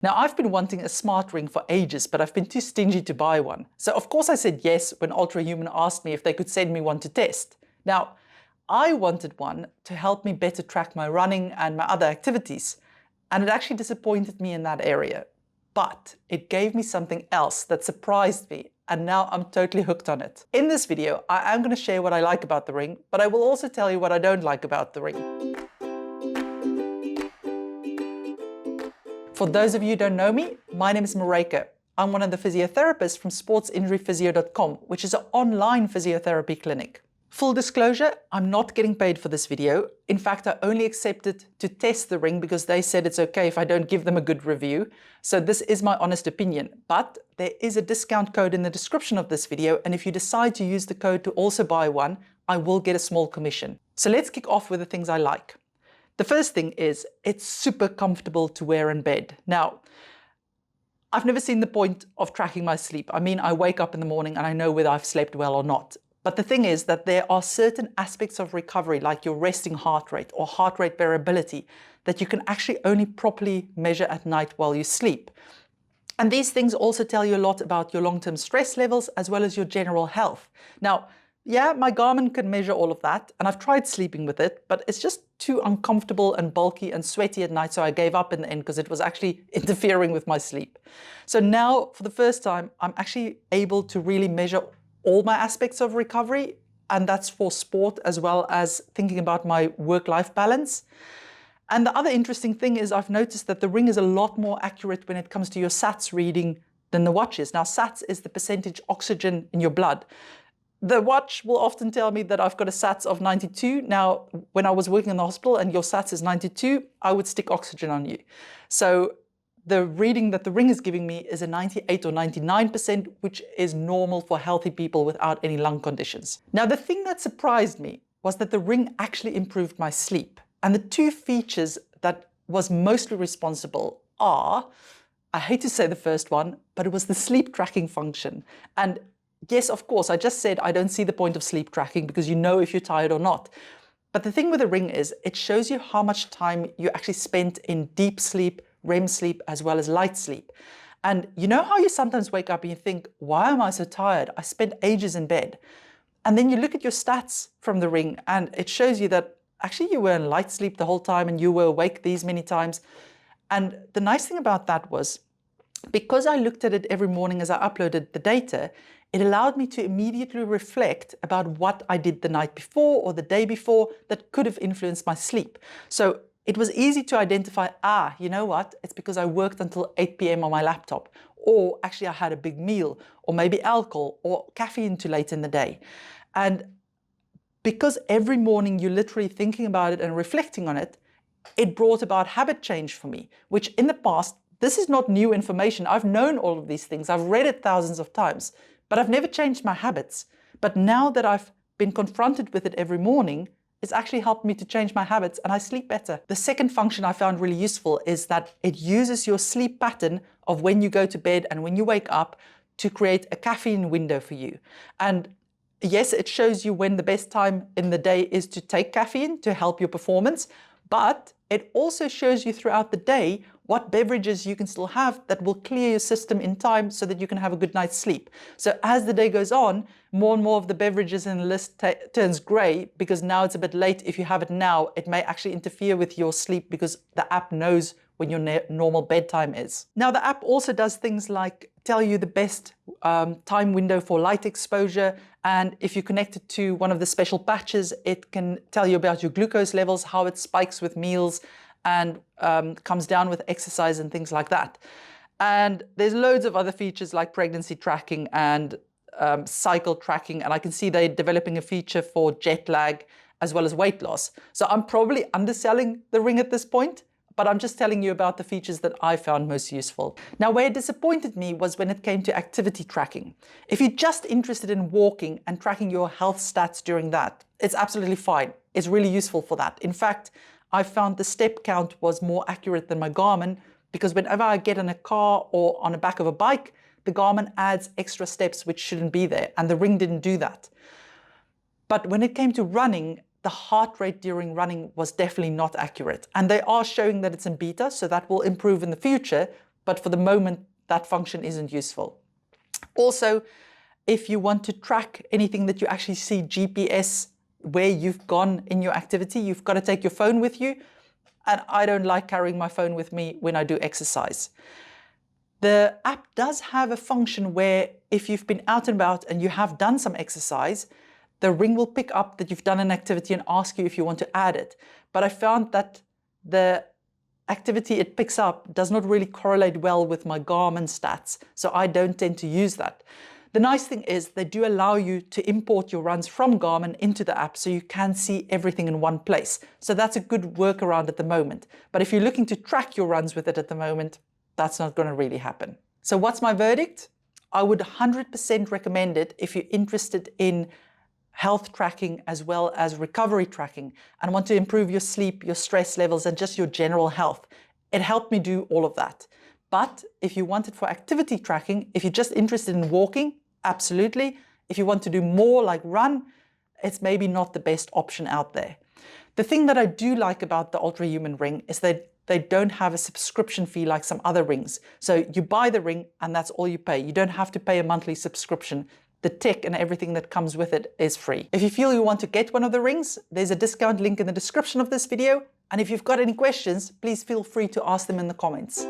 Now, I've been wanting a smart ring for ages, but I've been too stingy to buy one. So of course I said yes when Ultrahuman asked me if they could send me one to test. Now, I wanted one to help me better track my running and my other activities, and it actually disappointed me in that area. But it gave me something else that surprised me, and now I'm totally hooked on it. In this video, I am going to share what I like about the ring, but I will also tell you what I don't like about the ring. For those of you who don't know me, my name is Marika. I'm one of the physiotherapists from sportsinjuryphysio.com, which is an online physiotherapy clinic. Full disclosure, I'm not getting paid for this video. In fact, I only accepted to test the ring because they said it's okay if I don't give them a good review. So this is my honest opinion, but there is a discount code in the description of this video, and if you decide to use the code to also buy one, I will get a small commission. So let's kick off with the things I like. The first thing is it's super comfortable to wear in bed. Now, I've never seen the point of tracking my sleep. I mean, I wake up in the morning and I know whether I've slept well or not. But the thing is that there are certain aspects of recovery, like your resting heart rate or heart rate variability, that you can actually only properly measure at night while you sleep. And these things also tell you a lot about your long-term stress levels as well as your general health. Now, yeah, my Garmin can measure all of that, and I've tried sleeping with it, but it's just too uncomfortable and bulky and sweaty at night, so I gave up in the end because it was actually interfering with my sleep. So now, for the first time, I'm actually able to really measure all my aspects of recovery, and that's for sport as well as thinking about my work-life balance. And the other interesting thing is I've noticed that the ring is a lot more accurate when it comes to your SATs reading than the watch is. Now, SATs is the percentage oxygen in your blood. The watch will often tell me that I've got a SATs of 92. Now, when I was working in the hospital and your SATs is 92, I would stick oxygen on you. So the reading that the ring is giving me is a 98 or 99%, which is normal for healthy people without any lung conditions. Now, the thing that surprised me was that the ring actually improved my sleep. And the two features that was mostly responsible are, I hate to say the first one, but it was the sleep tracking function. And yes, of course, I just said I don't see the point of sleep tracking because you know if you're tired or not. But the thing with the ring is it shows you how much time you actually spent in deep sleep, REM sleep, as well as light sleep. And you know how you sometimes wake up and you think, why am I so tired? I spent ages in bed. And then you look at your stats from the ring and it shows you that actually you were in light sleep the whole time and you were awake these many times. And the nice thing about that was, because I looked at it every morning as I uploaded the data, it allowed me to immediately reflect about what I did the night before or the day before that could have influenced my sleep. So it was easy to identify, you know what, it's because I worked until 8 p.m. on my laptop, or actually I had a big meal, or maybe alcohol or caffeine too late in the day. And because every morning you're literally thinking about it and reflecting on it, it brought about habit change for me, which in the past, this is not new information. I've known all of these things. I've read it thousands of times, but I've never changed my habits. But now that I've been confronted with it every morning, it's actually helped me to change my habits and I sleep better. The second function I found really useful is that it uses your sleep pattern of when you go to bed and when you wake up to create a caffeine window for you. And yes, it shows you when the best time in the day is to take caffeine to help your performance, but it also shows you throughout the day what beverages you can still have that will clear your system in time so that you can have a good night's sleep. So as the day goes on, more and more of the beverages in the list turns gray because now it's a bit late. If you have it now, it may actually interfere with your sleep because the app knows when your normal bedtime is. Now, the app also does things like tell you the best time window for light exposure. And if you connect it to one of the special patches, it can tell you about your glucose levels, how it spikes with meals and comes down with exercise and things like that. And there's loads of other features like pregnancy tracking and cycle tracking. And I can see they're developing a feature for jet lag as well as weight loss. So I'm probably underselling the ring at this point, but I'm just telling you about the features that I found most useful. Now, where it disappointed me was when it came to activity tracking. If you're just interested in walking and tracking your health stats during that, it's absolutely fine. It's really useful for that. In fact, I found the step count was more accurate than my Garmin because whenever I get in a car or on the back of a bike, the Garmin adds extra steps which shouldn't be there, and the ring didn't do that. But when it came to running, the heart rate during running was definitely not accurate. And they are showing that it's in beta, so that will improve in the future. but for the moment, that function isn't useful. Also, if you want to track anything that you actually see GPS where you've gone in your activity, you've got to take your phone with you. And I don't like carrying my phone with me when I do exercise. The app does have a function where if you've been out and about and you have done some exercise, the ring will pick up that you've done an activity and ask you if you want to add it. But I found that the activity it picks up does not really correlate well with my Garmin stats, so I don't tend to use that. The nice thing is they do allow you to import your runs from Garmin into the app so you can see everything in one place. So that's a good workaround at the moment. But if you're looking to track your runs with it at the moment, that's not going to really happen. So what's my verdict? I would 100% recommend it if you're interested in health tracking as well as recovery tracking and want to improve your sleep, your stress levels, and just your general health. It helped me do all of that. But if you want it for activity tracking, if you're just interested in walking, absolutely. If you want to do more like run, it's maybe not the best option out there. The thing that I do like about the Ultrahuman Ring is that they don't have a subscription fee like some other rings. So you buy the ring and that's all you pay. You don't have to pay a monthly subscription. The tech and everything that comes with it is free. If you feel you want to get one of the rings, there's a discount link in the description of this video. And if you've got any questions, please feel free to ask them in the comments.